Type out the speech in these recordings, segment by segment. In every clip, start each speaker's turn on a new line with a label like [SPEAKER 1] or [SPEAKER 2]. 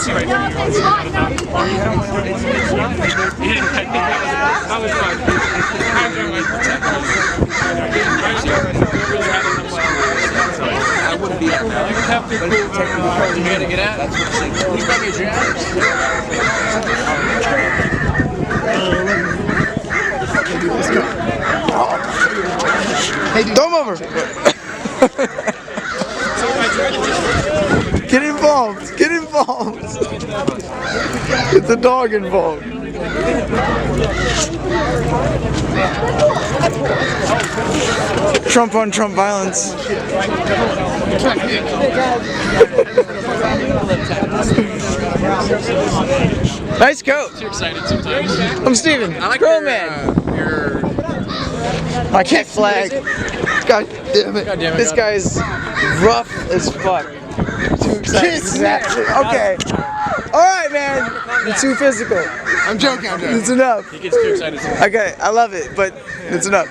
[SPEAKER 1] see right here. It's not. That was fun. I wouldn't be up now. You have to take you gotta get at. That's what you got me a drink.
[SPEAKER 2] Hey, dude. Throw him over. Get involved. Get involved. Get the dog involved. Trump on Trump violence. Nice coat.
[SPEAKER 1] Too excited sometimes.
[SPEAKER 2] I'm Steven.
[SPEAKER 1] I like
[SPEAKER 2] your I can't flag. God damn it. This guy's rough as fuck. Too excited. Exactly. Okay. Alright, man. You're too physical.
[SPEAKER 3] I'm joking.
[SPEAKER 2] It's enough.
[SPEAKER 1] He gets too excited sometimes.
[SPEAKER 2] Okay, I love it, but it's enough.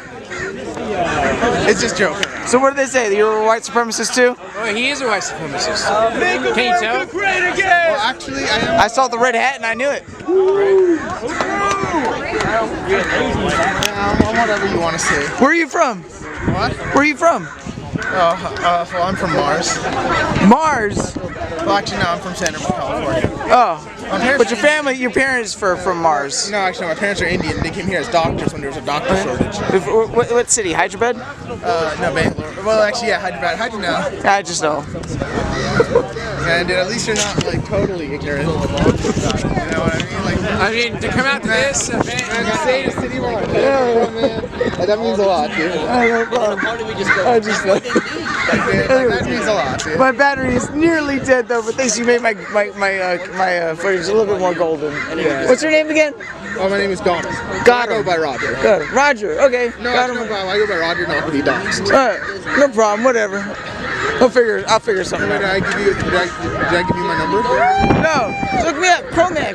[SPEAKER 3] It's just joking.
[SPEAKER 2] So what did they say? That you're a white supremacist too?
[SPEAKER 1] Oh, he is a white supremacist. Can you tell?
[SPEAKER 3] Well, actually, I am.
[SPEAKER 2] I saw the red hat and I knew it.
[SPEAKER 3] Whatever you want to say.
[SPEAKER 2] Where are you from?
[SPEAKER 3] What?
[SPEAKER 2] Where are you from?
[SPEAKER 3] Well, I'm from Mars.
[SPEAKER 2] Mars?
[SPEAKER 3] Well, actually, no, I'm from San Diego, California.
[SPEAKER 2] Oh. But your parents from Mars?
[SPEAKER 3] No, actually, my parents are Indian. They came here as doctors when there was a doctor shortage.
[SPEAKER 2] What city? Hyderabad?
[SPEAKER 3] No, Bangalore. Well, actually, yeah, Hyderabad. How'd you know?
[SPEAKER 2] I just know.
[SPEAKER 3] And dude, at least you're not like totally ignorant. You know what I mean? Like,
[SPEAKER 1] I mean, to come out to this event and
[SPEAKER 3] say the city more. Yeah, man. That means a lot, dude.
[SPEAKER 2] I just know.
[SPEAKER 3] That means a lot, dude.
[SPEAKER 2] My battery is nearly dead though, but thanks, you made my footage a little bit more golden. Yeah. What's your name again?
[SPEAKER 3] Oh, my name is Donald.
[SPEAKER 2] Got
[SPEAKER 3] I
[SPEAKER 2] him.
[SPEAKER 3] go by Roger.
[SPEAKER 2] Good. Roger. Okay.
[SPEAKER 3] No,
[SPEAKER 2] Got
[SPEAKER 3] I
[SPEAKER 2] him.
[SPEAKER 3] go by Roger, not to be doxxed.
[SPEAKER 2] No problem. Whatever. I'll figure something
[SPEAKER 3] Did
[SPEAKER 2] out.
[SPEAKER 3] I give you my number?
[SPEAKER 2] No. Look me up.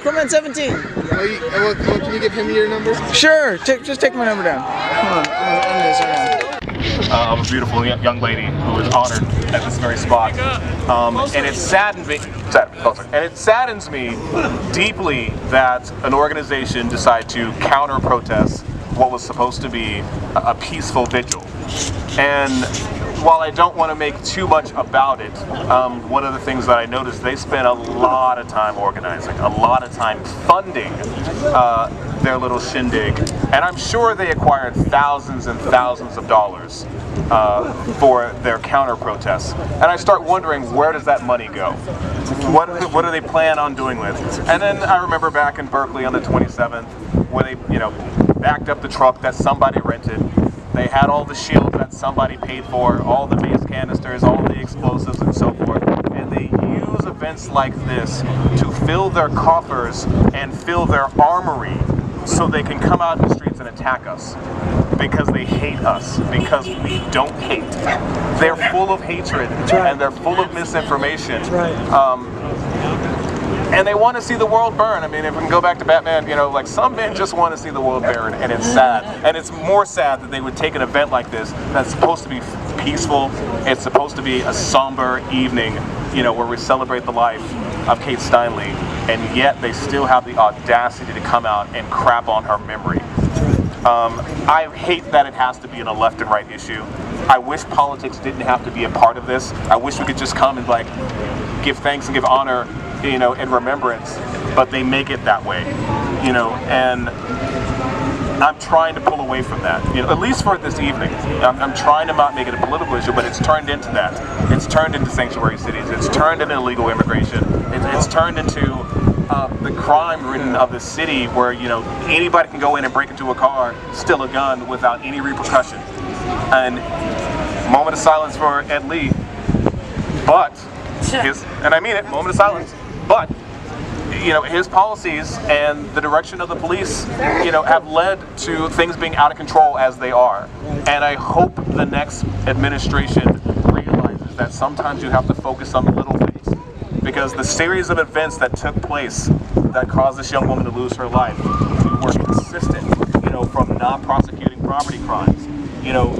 [SPEAKER 2] Crowman 17.
[SPEAKER 3] Well, can you give him your number?
[SPEAKER 2] Sure. Just take my number down. Hold on. I'm gonna end this right now.
[SPEAKER 4] Of a beautiful young lady who was honored at this very spot, and it saddens me deeply that an organization decided to counter-protest what was supposed to be a peaceful vigil. And while I don't want to make too much about it, one of the things that I noticed, they spent a lot of time organizing, a lot of time funding their little shindig, and I'm sure they acquired thousands and thousands of dollars for their counter-protests. And I start wondering, where does that money go? What do they plan on doing with it? And then I remember back in Berkeley on the 27th, where they, backed up the truck that somebody rented. They had all the shields that somebody paid for, all the mace canisters, all the explosives, and so forth. And they use events like this to fill their coffers and fill their armory so they can come out in the streets and attack us. Because they hate us, because we don't hate. They're full of hatred, and they're full of misinformation. And they want to see the world burn. I mean, if we can go back to Batman, like some men just want to see the world burn, and it's sad. And it's more sad that they would take an event like this that's supposed to be peaceful. It's supposed to be a somber evening, where we celebrate the life of Kate Steinle, and yet they still have the audacity to come out and crap on her memory. I hate that it has to be in a left and right issue. I wish politics didn't have to be a part of this. I wish we could just come and give thanks and give honor, in remembrance, but they make it that way, and I'm trying to pull away from that, at least for this evening. I'm trying to not make it a political issue, but it's turned into that. It's turned into sanctuary cities. It's turned into illegal immigration. It's turned into the crime ridden of the city where, anybody can go in and break into a car, steal a gun without any repercussion. And moment of silence for Ed Lee, but and I mean it, moment of silence, but his policies and the direction of the police, have led to things being out of control as they are. And I hope the next administration realizes that sometimes you have to focus on the little things. Because the series of events that took place that caused this young woman to lose her life were consistent, from non-prosecuting property crimes,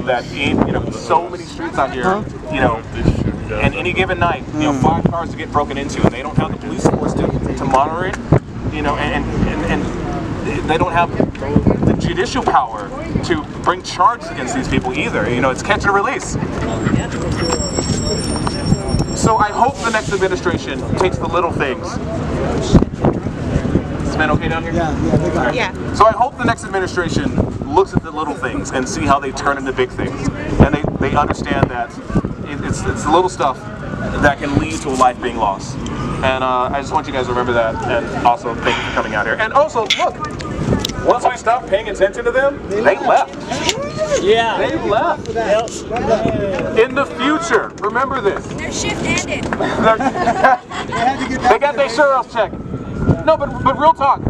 [SPEAKER 4] that in, so many streets out here, and any given night, 5 cars to get broken into, and they don't have the police force to monitor it, and they don't have the judicial power to bring charges against these people either. It's catch and release. So I hope the next administration takes the little things. Is Ben okay down here? Yeah. So I hope the next administration looks at the little things and see how they turn into big things, and they understand that it's the little stuff that can lead to a life being lost. And I just want you guys to remember that, and also thank you for coming out here. And also, look, once we stopped paying attention to them, they left.
[SPEAKER 5] Yeah.
[SPEAKER 4] They left.
[SPEAKER 5] Yep.
[SPEAKER 4] In the future, remember this.
[SPEAKER 6] Their shift ended.
[SPEAKER 4] They got their Cheryl's check. No, but real talk.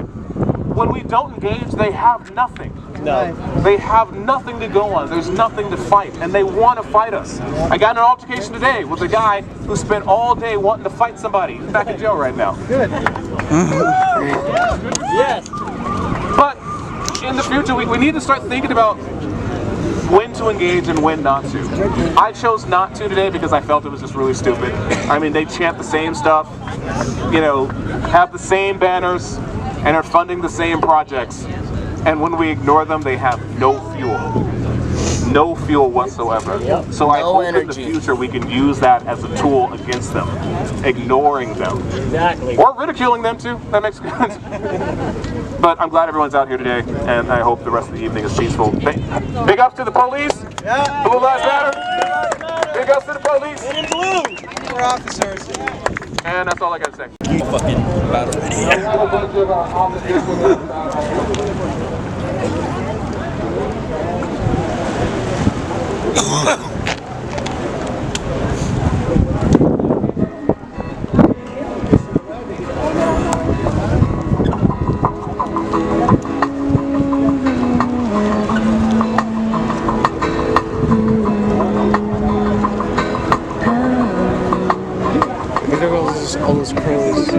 [SPEAKER 4] When we don't engage, they have nothing.
[SPEAKER 5] No.
[SPEAKER 4] They have nothing to go on. There's nothing to fight, and they want to fight us. I got in an altercation today with a guy who spent all day wanting to fight somebody. He's back in jail right now. Good.
[SPEAKER 5] Yes.
[SPEAKER 4] But in the future, we need to start thinking about when to engage and when not to. I chose not to today because I felt it was just really stupid. I mean, they chant the same stuff, have the same banners, and are funding the same projects. And when we ignore them, they have no fuel. No fuel whatsoever.
[SPEAKER 5] Yep.
[SPEAKER 4] So I hope in the future we can use that as a tool against them, ignoring them.
[SPEAKER 5] Exactly.
[SPEAKER 4] Or ridiculing them too. That makes sense. But I'm glad everyone's out here today, and I hope the rest of the evening is peaceful. Big ups to the police.
[SPEAKER 3] Yeah.
[SPEAKER 4] Blue Lives Matter. Big ups to the police.
[SPEAKER 5] And in blue.
[SPEAKER 3] We're officers.
[SPEAKER 4] And that's all I gotta say.
[SPEAKER 1] Fucking battle
[SPEAKER 2] All those pros.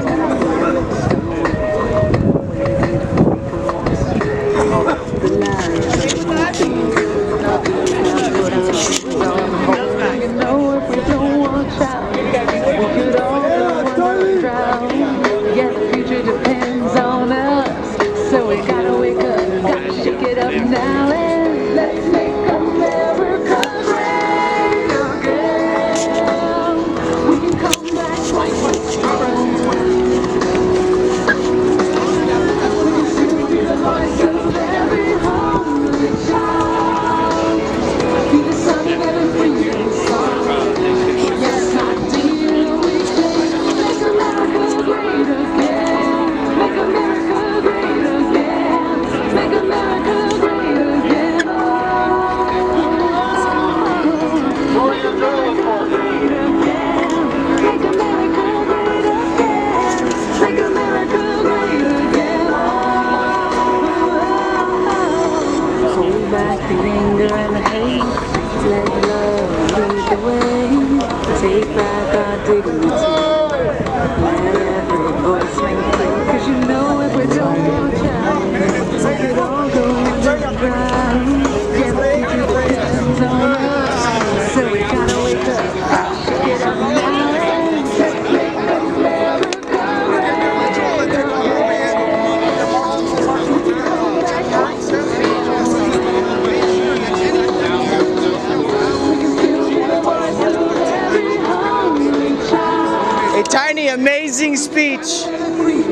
[SPEAKER 2] Tiny, amazing speech.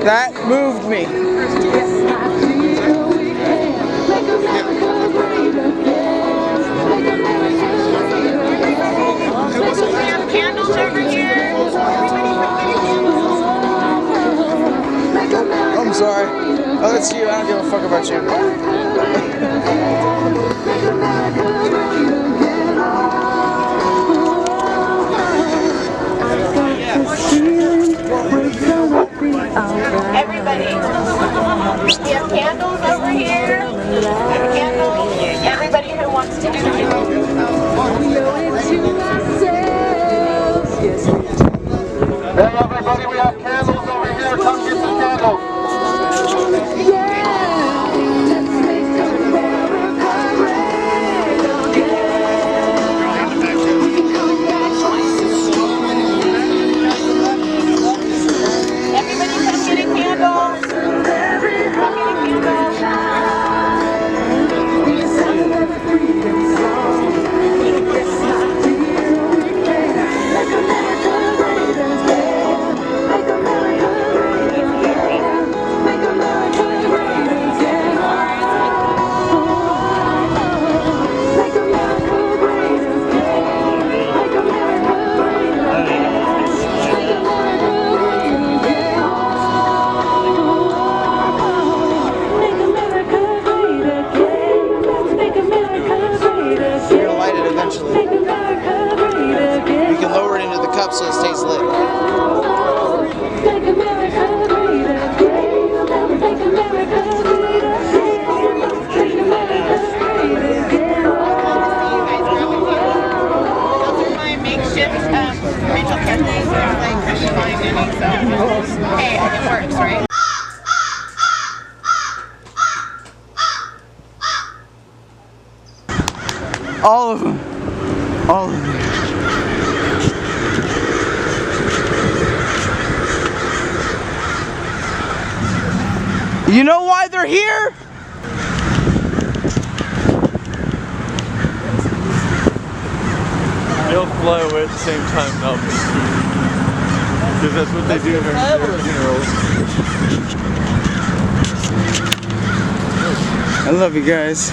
[SPEAKER 2] That moved me.
[SPEAKER 6] We have candles over here.
[SPEAKER 2] I'm sorry. Oh, that's you. I don't give a fuck about you.
[SPEAKER 6] Everybody. We have candles over here. Candles. Everybody who wants to do it.
[SPEAKER 4] Hey everybody, we have candles over here. Come get some candles.
[SPEAKER 2] up so it stays lit.
[SPEAKER 6] Hey, it works, right?
[SPEAKER 2] All of them. All of them. You know why they're here?
[SPEAKER 7] They'll fly away at the same time now. Because that's what they do during their funerals.
[SPEAKER 2] I love you guys.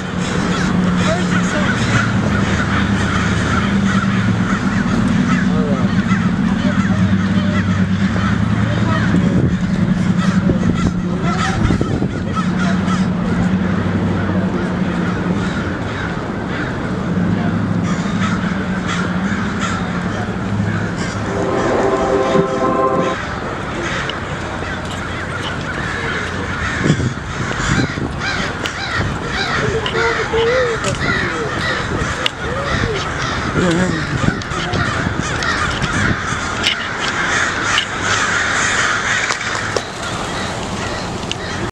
[SPEAKER 2] Yeah.